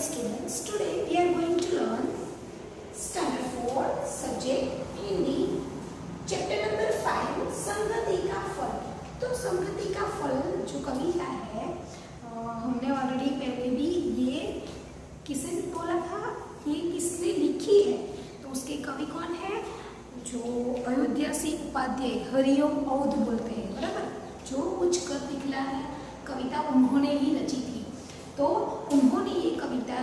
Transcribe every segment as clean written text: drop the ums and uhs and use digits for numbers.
students, today we are going to learn standard 4 subject Hindi chapter number 5 संगति का फल। तो संगति का फल जो कविता है हमने ऑलरेडी पहले भी ये किसने बोला था, ये किसने लिखी है, तो उसके कवि कौन है, जो अयोध्या सिंह उपाध्याय हरिओम औध बोलते हैं, बराबर। जो उच्चकर निकला कविता उन्होंने ही रची थी, तो उन्होंने ये कविता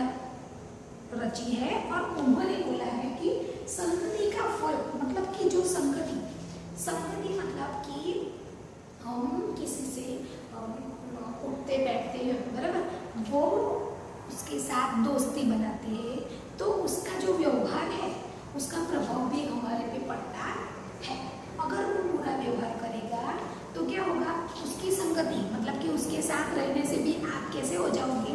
रची है और उन्होंने बोला है कि संगति का फल मतलब कि जो संगति मतलब कि हम किसी से उठते बैठते हैं, बराबर, वो उसके साथ दोस्ती बनाते हैं, तो उसका जो व्यवहार है उसका प्रभाव भी हमारे पे पड़ता है। अगर वो बुरा व्यवहार करेगा तो क्या होगा, उसकी संगति मतलब कि उसके साथ रहने से भी आप कैसे हो जाओगे,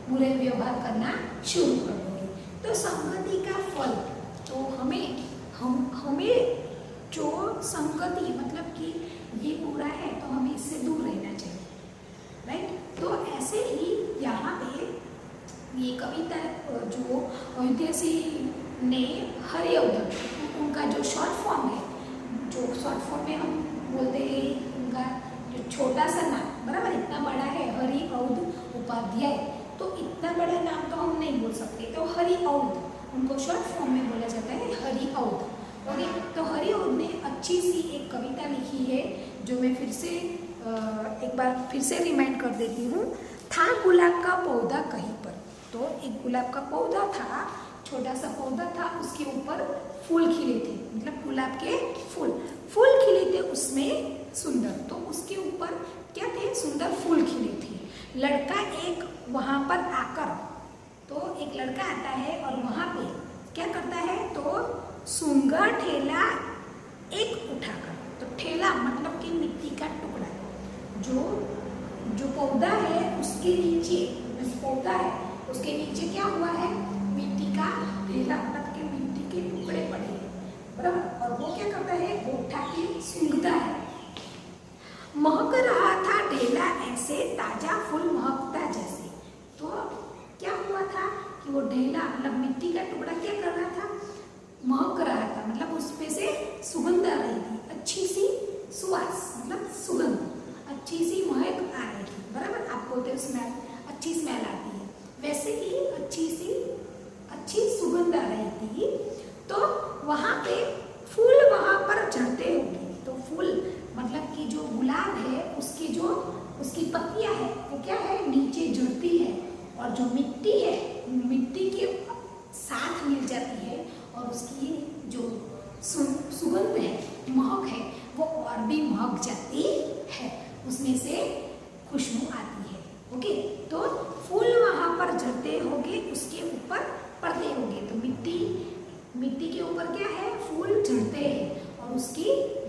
बुरे व्यवहार करना शुरू कर दोगे। तो संगति का फल, तो हमें जो संगति मतलब कि ये बुरा है तो हमें इससे दूर रहना चाहिए, राइट। तो ऐसे ही यहाँ पे ये कविता जो अयोध्या सिंह ने हरिऔध, उनका जो शॉर्ट फॉर्म है, जो शॉर्ट फॉर्म में हम बोलते हैं उनका जो छोटा सा नाम, बराबर, इतना बड़ा है हरिऔध उपाध्याय, तो इतना बड़ा नाम तो हम नहीं बोल सकते, तो हरिऔध उनको शॉर्ट फॉर्म में बोला जाता है हरिऔध। ओके, तो हरिऔध ने अच्छी सी एक कविता लिखी है जो मैं फिर से एक बार फिर से रिमाइंड कर देती हूँ। था गुलाब का पौधा कहीं पर, तो एक गुलाब का पौधा था, छोटा सा पौधा था, उसके ऊपर फूल खिले थे, मतलब गुलाब के फूल खिले थे, उसमें सुंदर, तो उसके ऊपर क्या थे, सुंदर फूल खिले थे। लड़का एक वहाँ पर आकर, तो एक लड़का आता है और वहाँ पे क्या करता है, तो सूंघा ठेला एक उठाकर, तो ठेला मतलब कि मिट्टी का टुकड़ा, जो पौधा है उसके नीचे, पौधा है उसके नीचे क्या हुआ है, मिट्टी का ढेला मतलब कि मिट्टी के टुकड़े पड़े हैं, बराबर। और वो क्या करता है, वो उठा के सूंघता है। महक रहा था ढेला ऐसे, ताजा फूल महकता जैसे। तो क्या हुआ था कि वो ढेला मतलब मिट्टी का टुकड़ा क्या कर रहा था, महक रहा था, मतलब उसमें से सुगंध आ रही थी, अच्छी सी सुवास मतलब सुगंध, अच्छी सी महक आ रही थी, बराबर। आप बोलते हो स्मेल, अच्छी स्मेल आती है, वैसे ही अच्छी सुगंध आ रही थी। तो वहाँ पे फूल वहाँ पर झड़ते होंगे, तो फूल मतलब कि जो गुलाब है उसकी पत्तियाँ है वो क्या है, नीचे झड़ती है, और जो मिट्टी है मिट्टी के साथ मिल जाती है, और उसकी जो सुगंध है, महक है, वो और भी महक जाती है, उसमें से खुशबू आती है। ओके, तो फूल वहाँ पर झड़ते होंगे, उसके ऊपर पड़ते होंगे, तो मिट्टी के ऊपर क्या है, फूल झड़ते हैं, और उसकी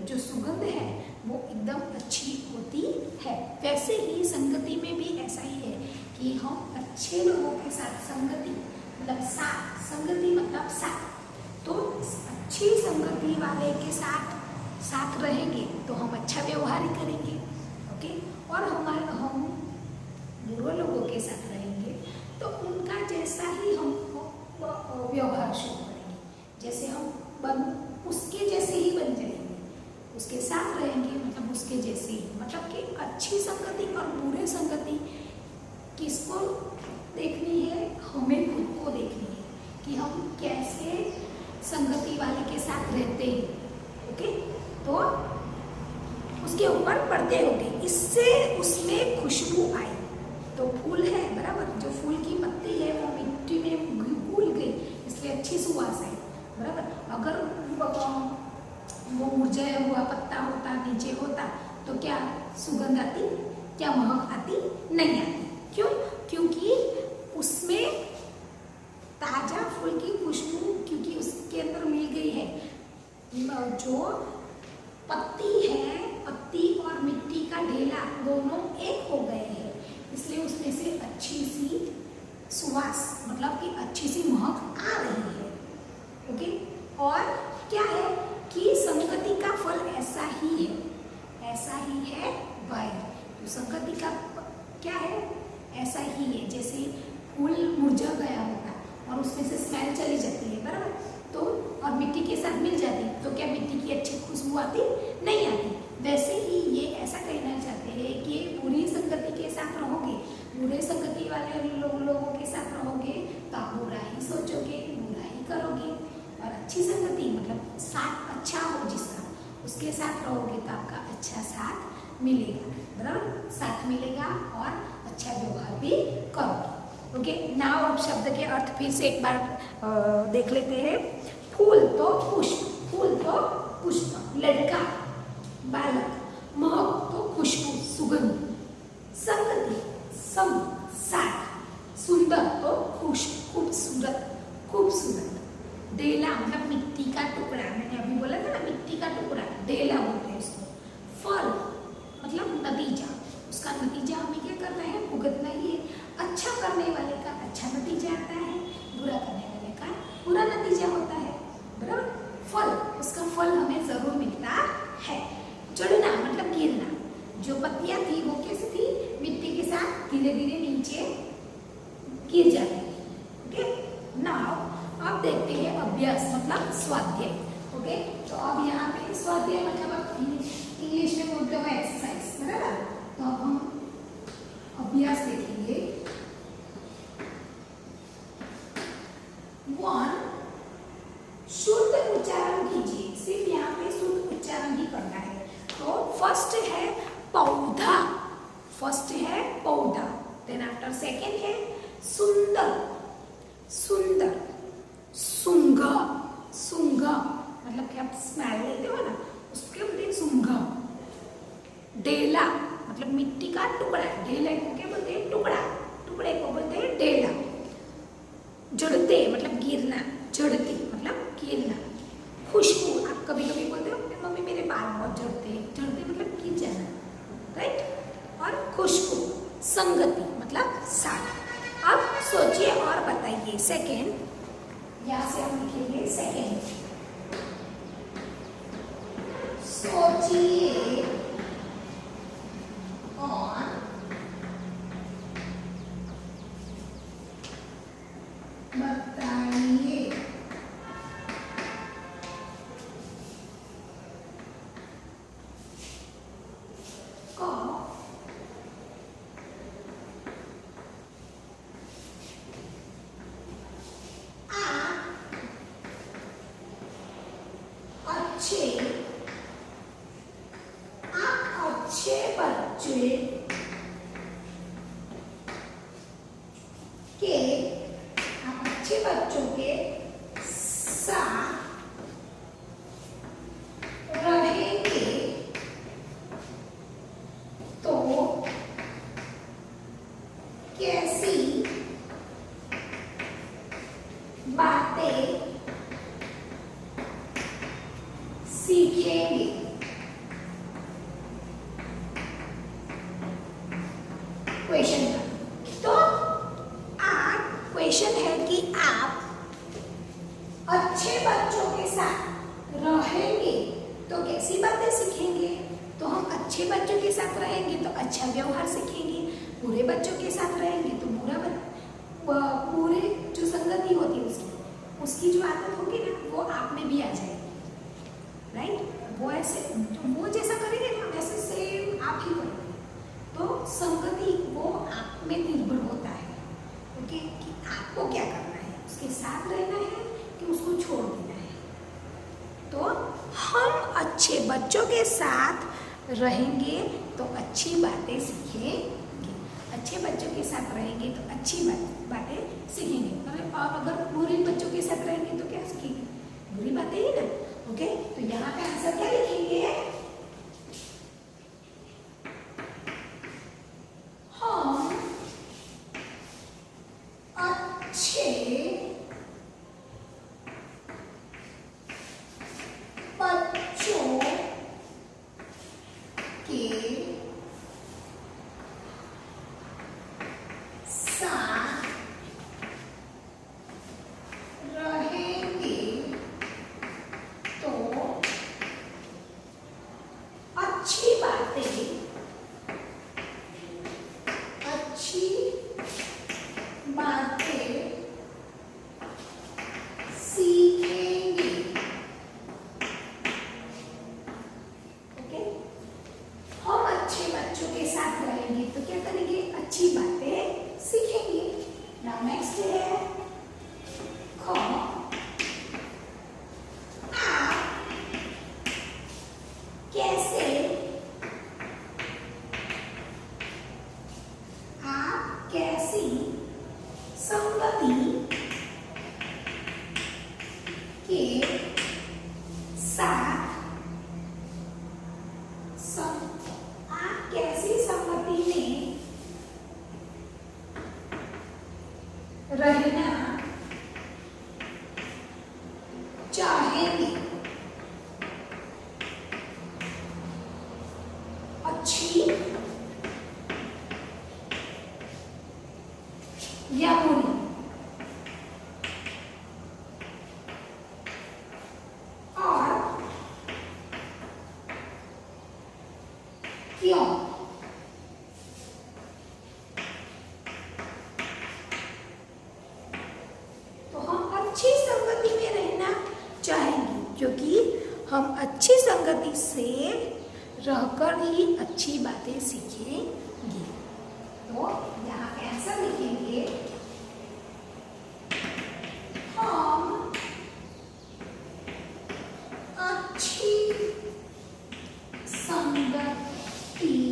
जो सुगंध है वो एकदम अच्छी होती है। वैसे ही संगति में भी ऐसा ही है कि हम अच्छे लोगों के साथ संगति मतलब साथ, तो अच्छी संगति वाले के साथ रहेंगे तो हम अच्छा व्यवहार ही करेंगे। ओके, और हम बुरे लोगों के साथ रहेंगे तो उनका जैसा ही हम व्यवहार शुरू करेंगे, जैसे हम उसके जैसे ही बन जाएंगे, उसके साथ रहेंगे मतलब उसके जैसे ही, मतलब कि अच्छी संगति और बुरे संगति किसको देखनी है, हमें खुद को देखनी है कि हम कैसे संगति वाले के साथ रहते हैं। ओके, तो उसके ऊपर पर्दे होंगे, इससे उसमें खुशबू आई, तो फूल है, बराबर, जो फूल की पत्ती है वो मिट्टी में घुल गई, इसलिए अच्छी सुवास है, बराबर। अगर वो मुरझाया हुआ पत्ता होता, नीचे होता, तो क्या सुगंध आती, क्या महक आती, नहीं आती। क्यों? क्योंकि उसमें ताजा फूल की खुशबू क्योंकि उसके अंदर मिल गई है, जो पत्ती है, पत्ती और मिट्टी का ढेला दोनों एक हो गए हैं, इसलिए उसमें से अच्छी सी सुवास मतलब कि अच्छी सी महक आ रही है। ओके, और क्या है कि संगति का फल ऐसा ही है वायु। तो संगति का क्या है, ऐसा ही है, जैसे फूल मुरझा गया होगा और उसमें से स्मेल चली जाती है, बराबर। तो और मिट्टी के साथ मिल जाती तो क्या मिट्टी की अच्छी खुशबू आती? नहीं आती। वैसे ही ये ऐसा कहना चाहते हैं कि बुरी संगति के साथ रहोगे, बुरे संगति वाले लोगों के साथ रहोगे तो आप बुरा ही सोचोगे, बुरा ही करोगे। और अच्छी संगति मतलब साथ अच्छा हो जिसका, उसके साथ रहोगे तो आपका अच्छा साथ मिलेगा, बराबर। साथ मिलेगा और अच्छा व्यवहार भी करोगे। ओके, नाउ अब शब्द के अर्थ फिर से एक बार देख लेते हैं। फूल तो पुष्प, फूल तो पुष्प, लड़का बालक, महक तो खुशबू सुगंध, संगति संग साथ, सुंदर तो खुश खूबसूरत खूबसूरत, डेला मतलब मिट्टी का टुकड़ा, मैंने अभी बोला था ना मिट्टी का टुकड़ा, डेला बोलते हैं उसको। फल मतलब नतीजा, उसका नतीजा हमें क्या करना है? भुगतना ही है। अच्छा करने वाले का अच्छा नतीजा आता है, बुरा करने वाले का बुरा नतीजा होता है, बराबर। फल, उसका फल हमें जरूर मिलता है। चढ़ना मतलब गिरना, जो पत्तियां थी वो कैसी थी? मिट्टी के साथ धीरे धीरे नीचे गिर जाती है। ओके, नाउ अब देखते हैं अभ्यास मतलब स्वाध्याय। ओके, तो अब यहाँ पे स्वाध्याय मतलब अब इंग्लिश में बोलते हो एक्सरसाइज, बराबर। तो अब हम अभ्यास देखेंगे। 1 शुद्ध उच्चारण कीजिए, सिर्फ यहाँ पे शुद्ध उच्चारण ही करना है। तो फर्स्ट है पौधा, फर्स्ट है पौधा, देन आफ्टर सेकेंड है सुंदर, सुंदर, सुंगा, सुंगा मतलब कि आप स्मेल लेते हो ना, उसके बोलते हैं सुंगा। डेला मतलब मिट्टी का टुकड़ा, डेला को क्या बोलते हैं? टुकड़ा, टुकड़े को बोलते हैं डेला। जड़ते मतलब गिरना, जड़ते मतलब गिरना। खुशबू, आप कभी कभी बोलते हो मम्मी मेरे बाल बहुत जड़ते हैं, जड़ते मतलब गिर जाना, राइट। और खुशबू, संगति मतलब साथ। अब सोचिए और बताइए। सेकेंड, यहाँ से हम लिखेंगे सेकेंड। सोचिए और बताइए। अच्छे बच्चे के, आप अच्छे बच्चों के साथ रहेंगे तो कैसी बातें सीखेंगे? क्वेश्चन का, तो आप क्वेश्चन है कि आप अच्छे बच्चों के साथ रहेंगे तो कैसी बातें सीखेंगे? तो हम अच्छे बच्चों के साथ रहेंगे तो अच्छा व्यवहार सीखेंगे, बुरे बच्चों के साथ रहेंगे तो बुरे जो संगति होती है उसकी जो आदत होगी ना वो आप में भी आ जाएगी, राइट। वो ऐसे वो जैसा करेंगे ना वैसे सेम आप ही करेंगे। तो संगति वो आप में निर्भर होता है, ओके, कि आपको क्या करना है, उसके साथ रहना है कि उसको छोड़ देना है। तो हम अच्छे बच्चों के साथ रहेंगे तो अच्छी बातें सीखेंगे, अच्छे बच्चों के साथ रहेंगे तो अच्छी बातें सीखेंगे। और अगर बुरे बच्चों के साथ रहेंगे तो क्या सीखेंगे? बुरी बातें ही ना, ओके। तो यहाँ पे आंसर क्या लिखेंगे? हम अच्छे बच्चों के साथ रहेंगे तो अच्छी बातें बच्चों के साथ रहेंगे तो क्या करेंगे, अच्छी बातें सीखेंगे। नाउ नेक्स्ट है ख, आप कैसी संगति के साथ आप कैसी संगति में रहना चाहेंगे, अच्छी या बुरी, और क्यों। तो हम अच्छी संगति में रहना चाहेंगे क्योंकि हम अच्छी संगति से रहकर ही अच्छी बातें सीखेंगे। तो यहाँ आंसर लिखेंगे, हम अच्छी संगति में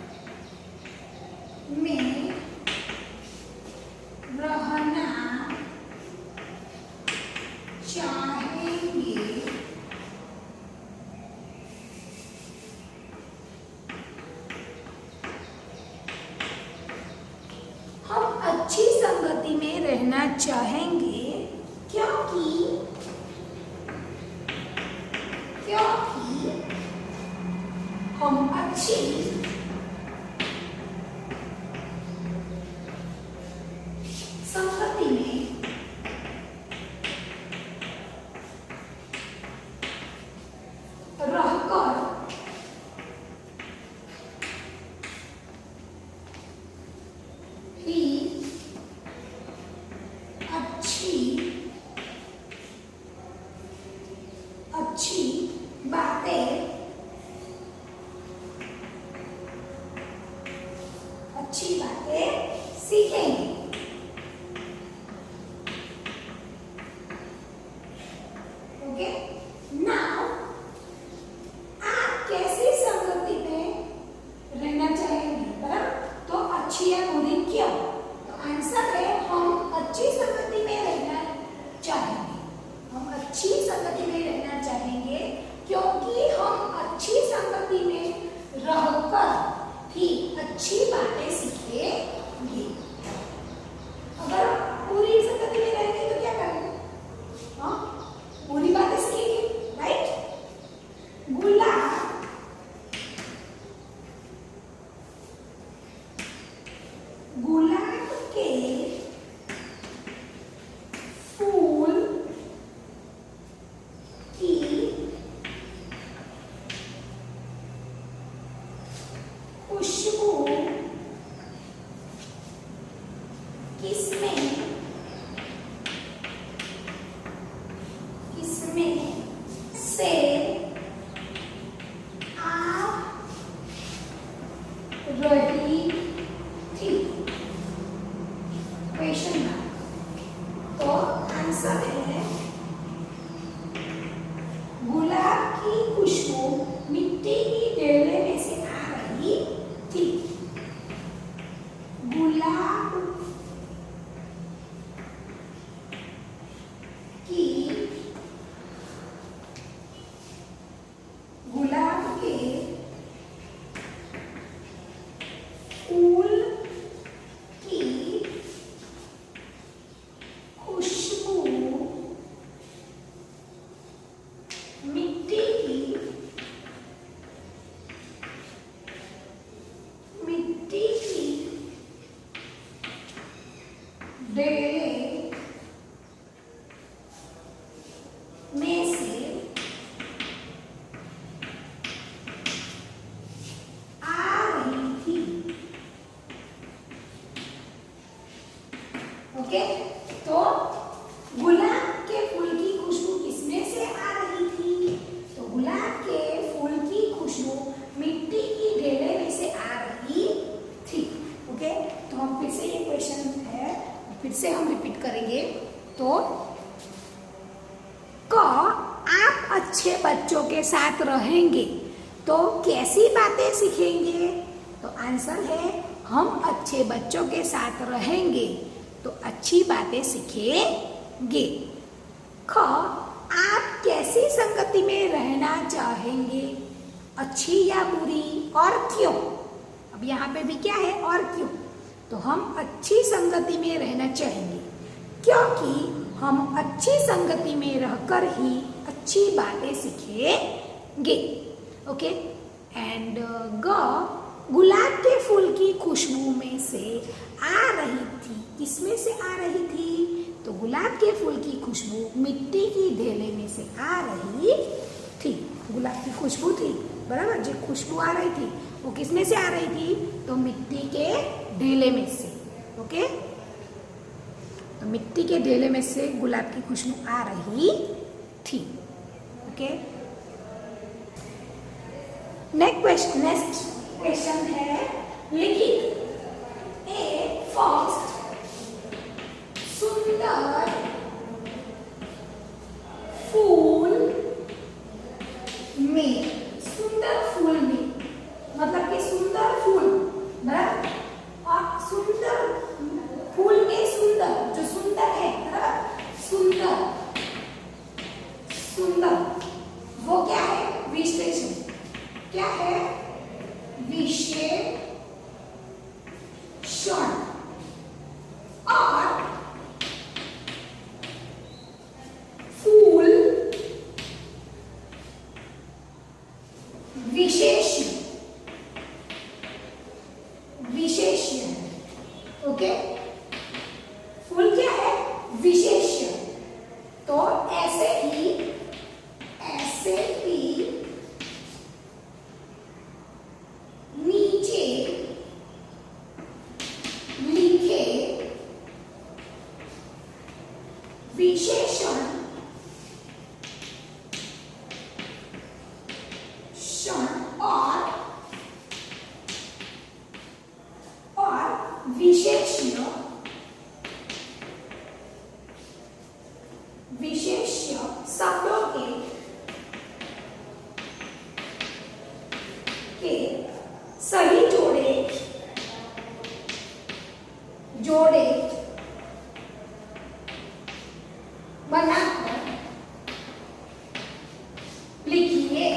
रहना चाहेंगे, हम अच्छी संगति में रहना चाहेंगे क्योंकि हम अच्छी संगति में रहकर ही अच्छी बातें सीखेंगे। ओके, नाउ आप कैसी संगति में रहना चाहेंगे, बराबर। तो अच्छी या बुरी क्यों? तो आंसर है हम अच्छी संगति में रहना चाहेंगे। हम अच्छी संगति में रहना चाहेंगे क्योंकि हम अच्छी संगति में रहकर ही अच्छी बातें सीखेंगे। अगर बुरी संगति में रहेंगे तो क्या करेंगे? हाँ, बुरी बातें सीखेंगे, राइट। गुलाब के फूल की खुशबू किसमें से आ रही थी? Question mark. तो आंसर है गुलाब की खुशबू मिट्टी की ढेले में से आ रही थी। गुलाब के फूल की खुशबू मिट्टी की ढेले में से आ रही थी। ओके, तो गुलाब के फूल की खुशबू किसमें से आ रही थी? तो गुलाब के फूल की खुशबू के साथ रहेंगे तो कैसी बातें सीखेंगे? तो आंसर है हम अच्छे बच्चों के साथ रहेंगे तो अच्छी बातें सीखेंगे। ख, आप कैसी संगति में रहना चाहेंगे? अच्छी या बुरी और क्यों? अब यहाँ पे भी क्या है और क्यों? तो हम अच्छी संगति में रहना चाहेंगे क्योंकि हम अच्छी संगति में रहकर ही अच्छी बातें सीखेंगे। ओके एंड ग, गुलाब के फूल की खुशबू में से आ रही थी। किसमें से आ रही थी? तो गुलाब के फूल की खुशबू मिट्टी की ढेले में से आ रही थी। गुलाब की खुशबू थी, बराबर, जो खुशबू आ रही थी वो किसमें से आ रही थी? तो मिट्टी के ढेले में से। ओके, तो मिट्टी के ढेले में से गुलाब की खुशबू आ रही थी। ओके, नेक्स्ट क्वेश्चन है लिखित। ए फर्स्ट सुंदर फूल में, सुंदर फूल में मतलब कि सुंदर फूल, बराबर, और सुंदर फूल में सुंदर, जो सुंदर है, बराबर, सुंदर सुंदर वो क्या है? विशेषण। क्या है? विशेषण। और फूल विशेषण, विशेषण। ओके, फूल क्या है? विशेषण। तो ऐसे ही नीचे लिखे विशेषण और विशेष्य शब्दों के सही जोड़े बनाकर लिखिए।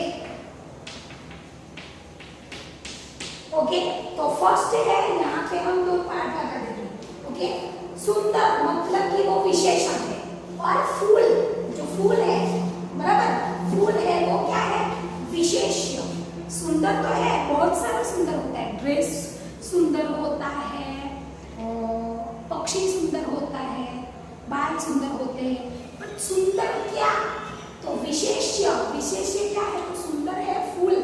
ओके, तो फर्स्ट है, यहाँ पे हम दो पार्ट बता देंगे। ओके, सुंदर मतलब कि वो विशेषण है, और फूल, जो फूल है, बराबर, फूल है वो क्या है? विशेष्य। सुंदर तो है, बहुत सारा सुंदर होता है, ड्रेस सुंदर होता है, पक्षी सुंदर होता है, बाल सुंदर होते हैं, पर सुंदर क्या? तो विशेष्य। विशेष्य क्या है? तो सुंदर है फूल।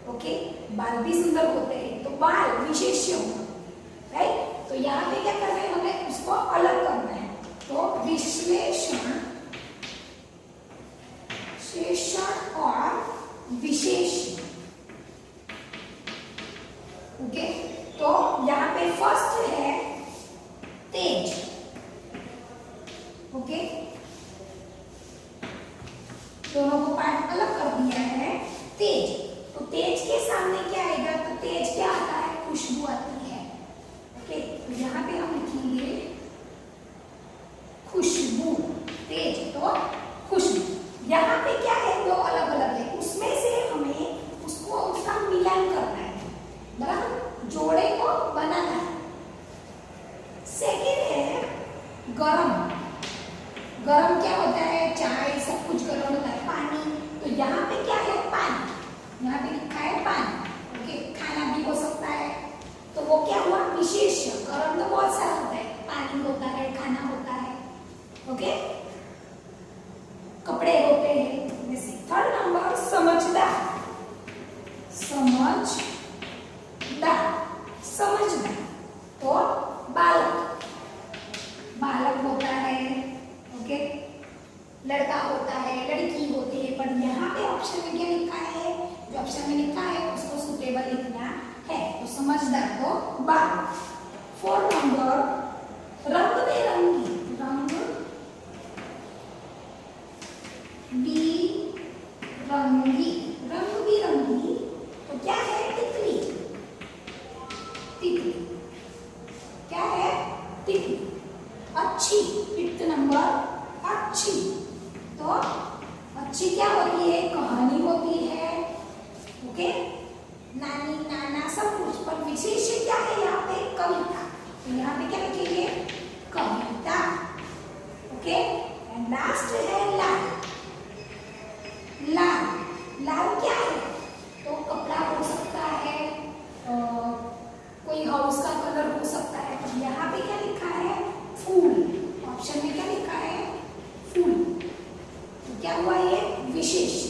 ओके, बाल भी सुंदर होते हैं, तो बाल विशेष्य होगा, राइट। तो यहाँ पे क्या करना है? हमें उसको अलग करना है। तो विश्लेषण और विशेष्य। ओके, तो यहाँ पे फर्स्ट है तेज। ओके, दोनों को पार्ट अलग कर दिया है। तेज, तो तेज के सामने क्या आएगा? तो तेज क्या आता है? खुशबू आती है। ओके, तो यहाँ पे हम लिखेंगे खुशबू। तेज तो खुशबू। यहाँ पे क्या है? दो अलग अलग है, उसमें से हमें उसको उसका मिलान करना है, बराबर, जोड़े को बनाना है। सेकेंड है गरम। गरम क्या होता है? चाय, सब कुछ गरम होता है। पानी, तो यहाँ पे क्या है? पानी। यहाँ पे लिखा है पानी। ओके, खाना भी हो सकता है, तो वो क्या हुआ? विशेष। गरम तो बहुत सारा होता है, पानी होता है, खाना होता है। ओके, कपड़े होते हैं। जैसे थर्ड नंबर समझदार। समझदार, समझदार तो बालक, बालक होता है। ओके, लड़का होता है, लड़की होती है, पर यहाँ पे ऑप्शन में क्या लिखा है? जो ऑप्शन में लिखा है उसको सुटेबल लिखना है। तो समझदार तो बालक। फोर्थ नंबर रंग बेरंगी। रंग बेरंगी नानी नाना सब कुछ, पर विशेष क्या है यहाँ पे? कविता। तो यहाँ पे क्या लिखेंगे? कविता। ओके, एंड लास्ट है लाल। लाल, लाल क्या है? तो कपड़ा हो सकता है, कोई हाउस का कलर हो सकता है, पर यहाँ पे क्या लिखा है? फूल। ऑप्शन में क्या लिखा है? फूल। तो क्या हुआ ये? विशेष।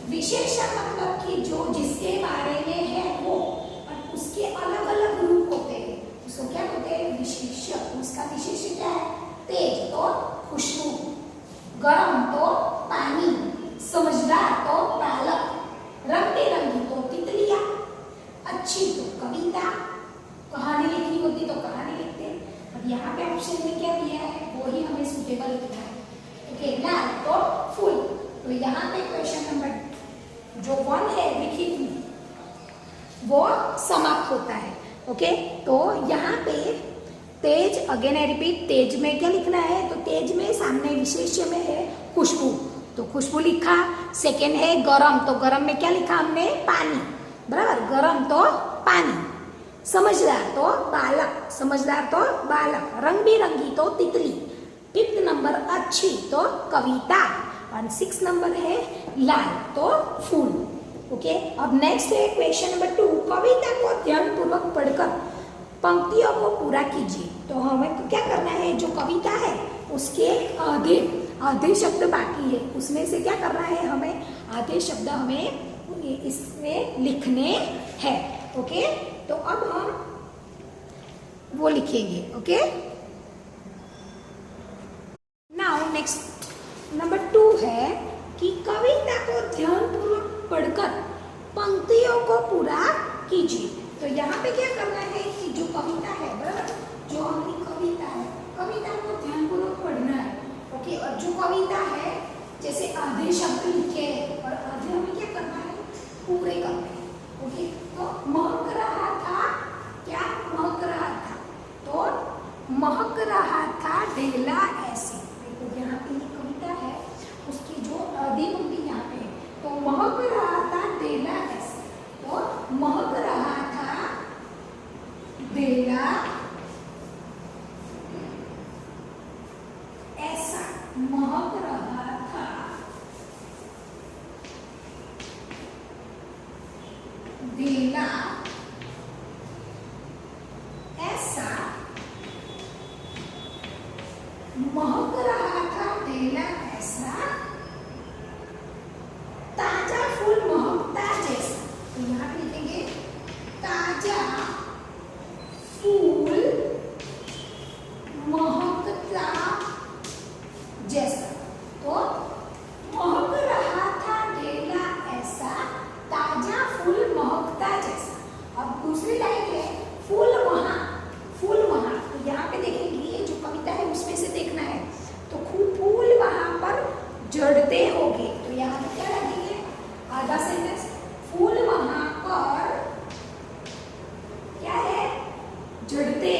विशेषण मतलब कि जो जिसके बारे में है वो, और उसके अलग अलग रूप होते हैं, उसको क्या बोलते हैं? विशेष्य। उसका विशेष्य क्या है? तेज तो खुशबू, गर्म तो पानी, समझदार तो बालक, रंग बिरंगी तो तितलियां, अच्छी तो कविता, कहानी लिखी होती तो कहानी लिखते हैं। अब यहाँ पे ऑप्शन में क्या दिया है वो ही हमें सुटेबल लिखना है। ओके, लाल तो फूल। तो यहाँ पे क्वेश्चन नंबर जो 1 है लिखित वो समाप्त होता है। ओके, तो यहाँ पे तेज, अगेन आई रिपीट, तेज में क्या लिखना है? तो तेज में सामने विशेष्य में है खुशबू, तो खुशबू लिखा। सेकेंड है गरम, तो गरम में क्या लिखा हमने? पानी, बराबर, गरम तो पानी। समझदार तो बालक, समझदार तो बालक, रंग बिरंगी तो तितली। 5th नंबर अच्छी तो कविता, और 6 नंबर है लाल तो फूल। ओके, अब नेक्स्ट है क्वेश्चन नंबर 2। कविता को ध्यानपूर्वक पढ़कर पंक्तियों को पूरा कीजिए। तो हमें क्या करना है? जो कविता है उसके आधे शब्द बाकी है, उसमें से क्या करना है? हमें आधे शब्द हमें इसमें लिखने हैं। ओके, तो अब हम वो लिखेंगे। ओके, नाउ नेक्स्ट नंबर 2 है कि कविता को ध्यानपूर्वक पढ़कर पंक्तियों को पूरा कीजिए। तो यहाँ पे क्या करना है कि जो कविता है, बराबर, जो हमारी कविता है, कविता को ध्यानपूर्वक पढ़ना है। ओके, और जो कविता है जैसे आधे शब्द लिखे और आधे हमें क्या करना है? पूरे करना है। ओके, तो महक रहा था, क्या महक रहा था? तो महक रहा था ढेला ऐसे। तो यहाँ पे ये कविता है, उसकी जो आधी पंक्ति यहाँ पे है, तो महक रहा था ढेला ऐसे। तो महक रहा था ढेला ऐसा, महक रहा था ढेला ऐसा, महक रहा था ढेला ऐसा, ताजा फूल महकता जैसा। तो यहाँ पे लिखेंगे ताजा फूल महकता जैसा। तो महक रहा था ढेला ऐसा, ताजा फूल महकता जैसा। अब दूसरी लाइन है फूल वहां, फूल वहां। तो यहाँ पे देखेंगे ये जो कविता है उसमें से देखना है, तो खूब फूल वहां पर झड़ते होंगे। तो यहाँ पे क्या लगेंगे? आधा सेंटेंस, फूल वहां पर क्या है? झड़ते,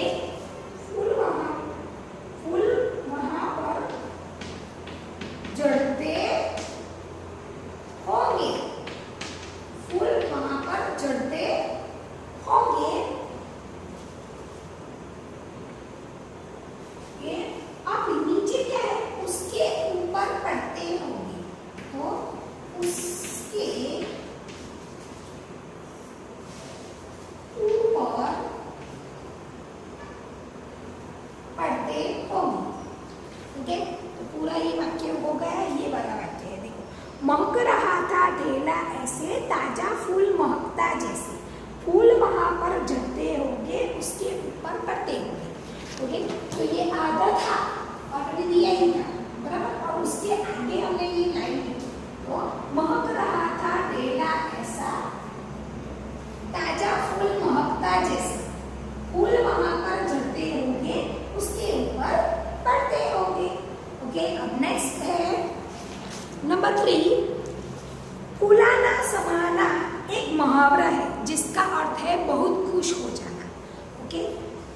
फूल वहां पर झड़ते होंगे, फूल वहां पर झड़ते होंगे। ये अब नीचे क्या है? उसके ऊपर पड़ते होंगे। तो उसके ऊपर पड़ते होंगे। ओके, तो पूरा ये वाक्य हो गया। ये वाला वाक्य है, देखो, महक रहा था ढेला ऐसे, ताजा फूल महकता जैसे, फूल वहां पर झड़ते होंगे, उसके ऊपर पड़ते होंगे। ओके, तो ये आधा था, ऑलरेडी दिया ही था, बराबर, और उसके आगे हमने ये लाइन लिखी। तो महक रहा था ढेला ऐसा, ताजा फूल महकता जैसे, फूल वहां पर झड़ते होंगे, उसके ऊपर पड़ते होंगे। ओके, अब नेक्स्ट है नंबर 3। फूलाना समाना एक मुहावरा है जिसका अर्थ है बहुत खुश हो जाना। ओके,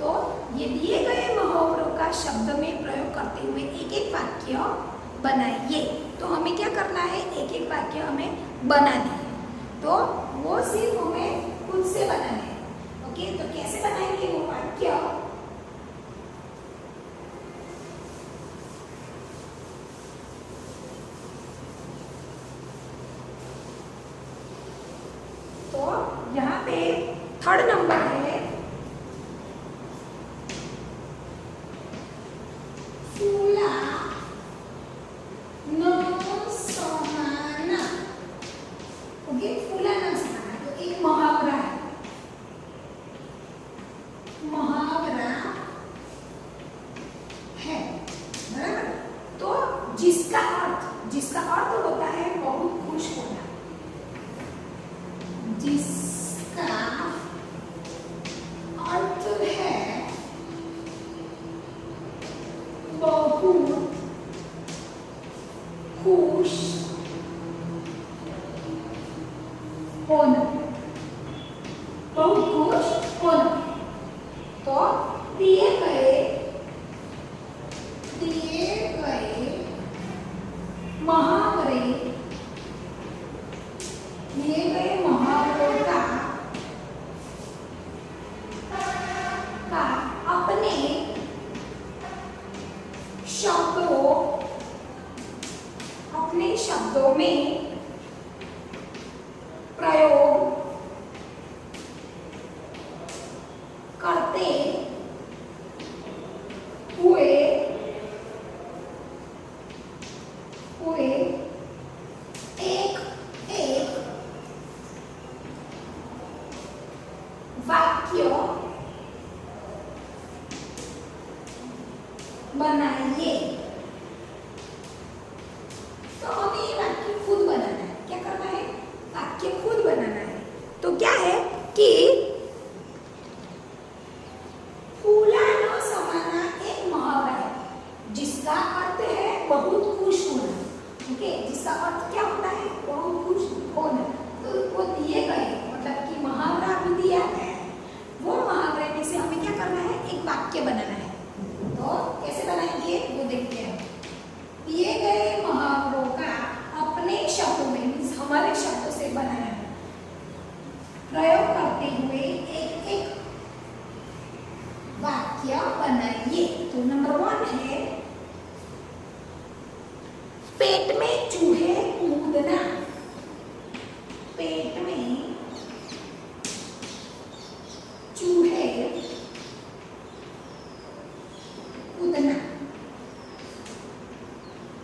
तो ये दिए गए मुहावरों का शब्द में प्रयोग करते हुए एक एक वाक्य बनाइए। तो हमें क्या करना है? एक एक वाक्य हमें बनानी है। तो वो सिर्फ हमें ओके, तो कैसे बनाएंगे वो वाक्य? तो यहाँ पे थर्ड नंबर है फूला न समाना। ओके, फूला न समाना तो एक मुहावरा है, मुहावरा है, बराबर। तो जिसका अर्थ होता है बहुत खुश होना, जिसका अर्थ है बहुत खुश होना, बहुत खुश होना। तो दिए गए मुहावरे, दिए गए मुहावरों का अपने शब्दों में प्रयोग करते हुए एक वाक्य बनाइए। तो हमें ये वाक्य खुद बनाना है। क्या करना है? वाक्य खुद बनाना है। तो क्या है कि फूला न समाना एक मुहावरा है जिसका अर्थ है बहुत खुश होना। ओके, जिसका अर्थ क्या होता है? बहुत खुश होना। तो वो दिए गए, मतलब कि मुहावरा भी दिया गया है, वो मुहावरे में से हमें क्या करना है? एक वाक्य बनाना है। तो कैसे बनाएंगे वो देखते हैं। दिए गए मुहावरों का अपने शब्दों में, मीन्स हमारे शब्दों से बनाना है, प्रयोग करते हुए एक वाक्य बनाइए। तो नंबर 1 है पेट में चूहे कूदना। पेट में चूहे कूदना।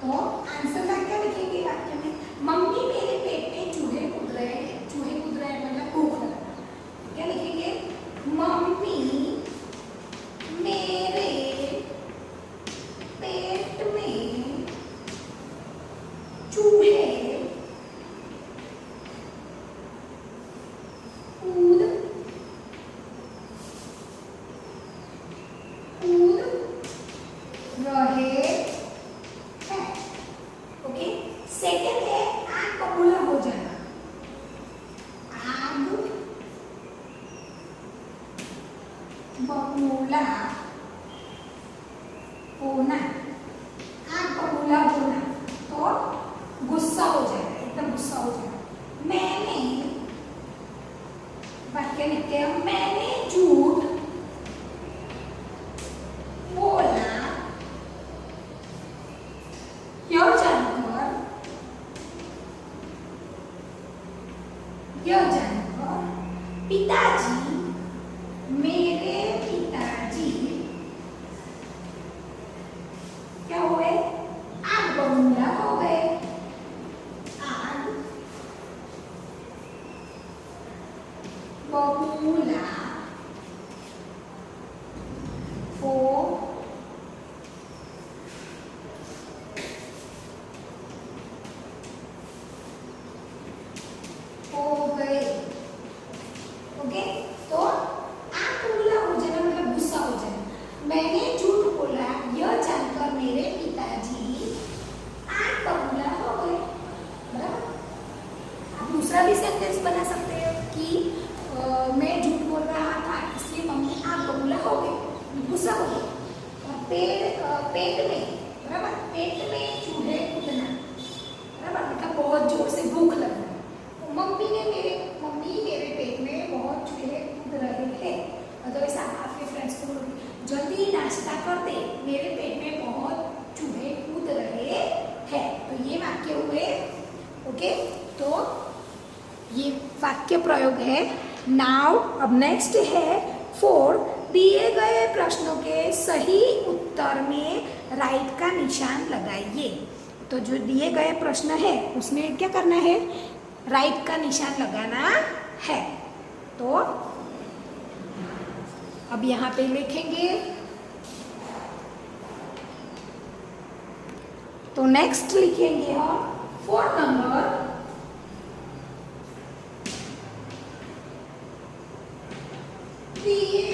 तो आंसर का क्या लिखेंगे वाक्य में? मम्मी मेरे पेट में चूहे कूद रहे हैं। चूहे कूद रहे हैं मतलब भूख लगा। क्या लिखेंगे? मम्मी मेरे पेट में चूहे कूद रहे हैं। ओके, सेकंड है आग बबूला हो जाना। आग बबूला होना। आग बबूला होना तो गुस्सा हो जाएगा, एकदम गुस्सा हो जाएगा। मैंने, वाक्य लिखते हैं, मैंने झूठ बोला यह जानकर पिताजी, मेरे पिताजी क्या हुए? आग बबूला हो गए। आग बबूला हो गए। ओके, तो आग बबूला हो जाना मतलब गुस्सा हो जाना। मैंने झूठ बोला यह जानकर मेरे पिताजी आग बबूला हो गए। बराबर। आप दूसरा भी सेंटेंस बना सकते हो कि मैं झूठ बोला कर दे, मेरे पेट में बहुत चूहे कूद रहे हैं। तो ये वाक्य हुए। ओके, तो ये वाक्य प्रयोग है। नाउ अब नेक्स्ट है 4, दिए गए प्रश्नों के सही उत्तर में राइट का निशान लगाइए। तो जो दिए गए प्रश्न है उसमें क्या करना है, राइट का निशान लगाना है। तो अब यहाँ पे लिखेंगे। तो नेक्स्ट लिखेंगे हम 4 नंबर, दिए